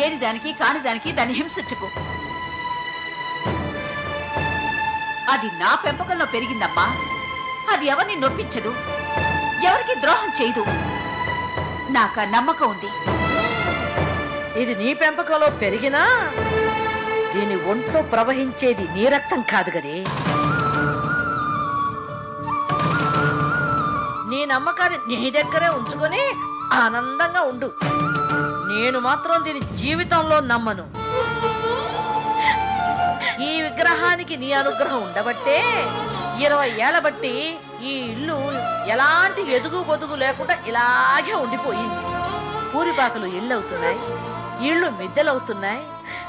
లేని దానికి కాని దానికి దాన్ని హింసించుకు. అది నా పెంపకంలో పెరిగిందమ్మా. అది ఎవరిని నొప్పించదు, ఎవరికి ద్రోహం చేయదు. నాకు ఆ నమ్మకం ఉంది. ఇది నీ పెంపకంలో పెరిగినా దీని ఒంట్లో ప్రవహించేది నీ రక్తం కాదు గదే. నీ నమ్మకాన్ని నీ దగ్గరే ఉంచుకొని ఆనందంగా ఉండు. నేను మాత్రం దీని జీవితంలో నమ్మను. ఈ విగ్రహానికి నీ అనుగ్రహం ఉండబట్టే 20 ఏళ్ల బట్టి ఈ ఇల్లు ఎలాంటి ఎదుగు బొదుగు లేకుండా ఇలాగే ఉండిపోయింది. పూరిపాకలు ఇళ్ళు అవుతున్నాయి, ఇళ్ళు మిద్దెలవుతున్నాయి,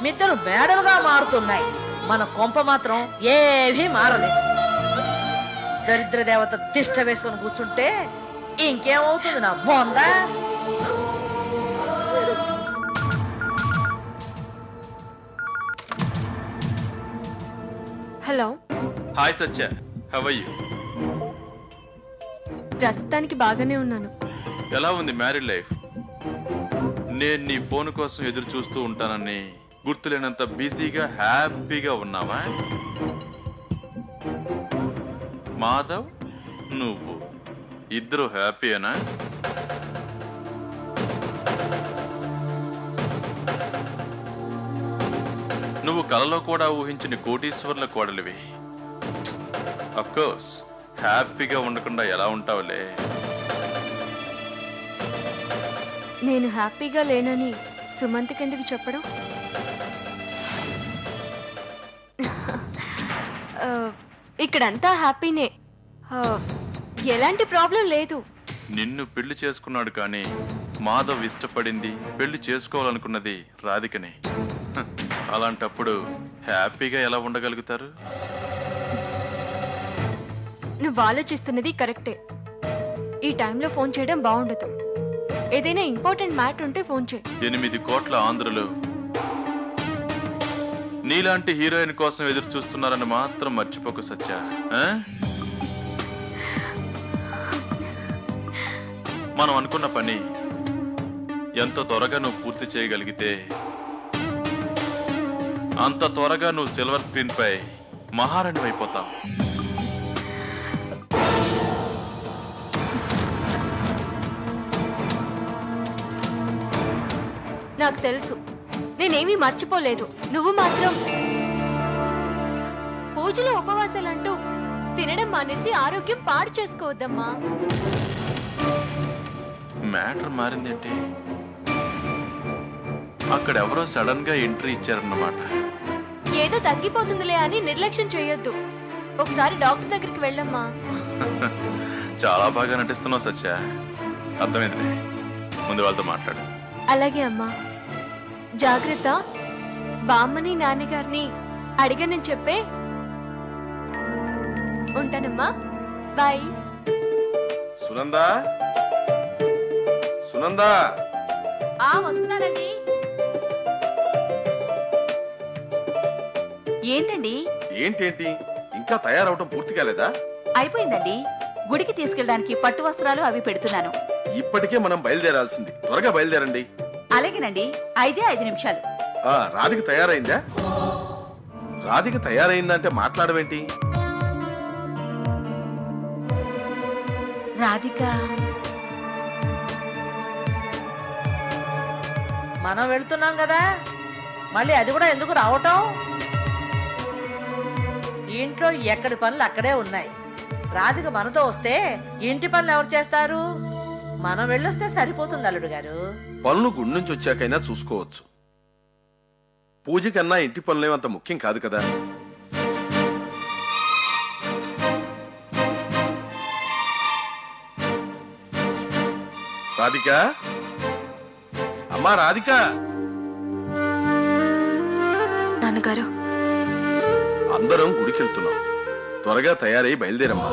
మిద్దెలు మేడలుగా మారుతున్నాయి. మన కొంప మాత్రం ఏమీ మారలేదు. దరిద్ర దేవత తిష్ట వేసుకొని కూర్చుంటే ఇంకేమవుతుంది నా బోందా? Hello. Hi Satya, how are you? ప్రస్తుతానికి బాగానే ఉన్నాను. ఎలా ఉంది మ్యారీడ్ లైఫ్? నేను నీ ఫోన్ కోసం ఎదురు చూస్తూ ఉంటానని గుర్తులేనంత బిజీగా హ్యాపీగా ఉన్నావా? మాధవ్, నువ్వు ఇద్దరు హ్యాపీయేనా? నువ్వు కలలో కూడా ఊహించిన కోటీశ్వర్ల కోడలివి. అఫ్ కోర్స్ హ్యాపీగా ఉండకుండా ఎలా ఉంటావులే? నేను హ్యాపీగా లేనని సుమంత్కి ఎందుకు చెప్పడం? ఇక్కడంతా హ్యాపీనే, ఎలాంటి ప్రాబ్లం లేదు. నిన్ను పెళ్లి చేసుకున్నాడు కానీ మాధవ్ ఇష్టపడింది, పెళ్లి చేసుకోవాలనుకున్నది రాధికనే. హ, అలాంటప్పుడు హ్యాపీగా ఎలా ఉండగలుగుతారు? నువ్వు ఆలోచిస్తున్నది కరెక్టే. ఈ టైంలో ఫోన్ చేయడం బాగుండదు. ఏదైనా ఇంపార్టెంట్ మ్యాటర్ ఉంటే ఫోన్ చేయి. 8 కోట్ల ఆంధ్రులు నీలాంటి హీరోయిన్ కోసం ఎదురు చూస్తున్నారని మాత్రం మర్చిపోకు సత్య. మనం అనుకున్న పని ఎంత త్వరగా నువ్వు పూర్తి చేయగలిగితే అంత త్వరగా నువ్వు సిల్వర్ స్క్రీన్ పై మహారాణి అయిపోతావు. నాకు తెలుసు, నేనేమీ మర్చిపోలేదు. నువ్వు మాత్రం పూజలు ఉపవాసాలంటూ తినడం మానేసి ఆరోగ్యం పాడు చేసుకోవద్దమ్మా. మ్యాటర్ మారిందేంటి? అక్కడ ఎవరో సడన్ గా ఎంట్రీ ఇచ్చారన్నమాట. ఏదో తగ్గిపోతుందిలే అని నిర్లక్ష్యం చేయొద్దు. ఒకసారి డాక్టర్ దగ్గరికి వెళ్ళమ్మా. చాలా బాగా నటిస్తున్నావు సత్య. అర్థమైందిలే, ముందు వాళ్ళతో మాట్లాడు. అలాగే అమ్మా, జాగ్రత్త. బామ్మని నాన్నగారిని అడిగానని చెప్పే. ఉంటానమ్మా, బాయ్. సునందా, సునందా. వస్తున్నానండి. ఏంటండి? ఏంటేంటి, ఇంకా తయారవటం పూర్తి కాలేదా? అయిపోయిందండి. గుడికి తీసుకెళ్ళడానికి పట్టు వస్త్రాలు అవి పెడుతున్నాను. ఇప్పటికే మనం బయలుదేరాల్సింది. త్వరగా బయలుదేరండి. అలాగేనండి. 5 నిమిషాలు. రాధిక తయారైందా? రాధిక తయారైందంటే మాట్లాడవేంటి? రాధిక మనం వెళ్తున్నాం కదా, మళ్ళీ అది కూడా ఎందుకు రావటం? ఇంట్లో ఎక్కడి పనులు అక్కడే ఉన్నాయి. రాధిక మనతో వస్తే ఇంటి పనులు ఎవరు చేస్తారు? మనం వెళ్ళొస్తే సరిపోతుంది అల్లుడు గారు. పనులు గుడి నుంచి వచ్చాకైనా చూసుకోవచ్చు. పూజ కన్నా ఇంటి పనులేమంత ముఖ్యం కాదు కదా. రాధిక, అమ్మా రాధిక. నాన్నగారు, అందరం గుడికి వెళ్తున్నాం. త్వరగా తయారై బయలుదేరమ్మా.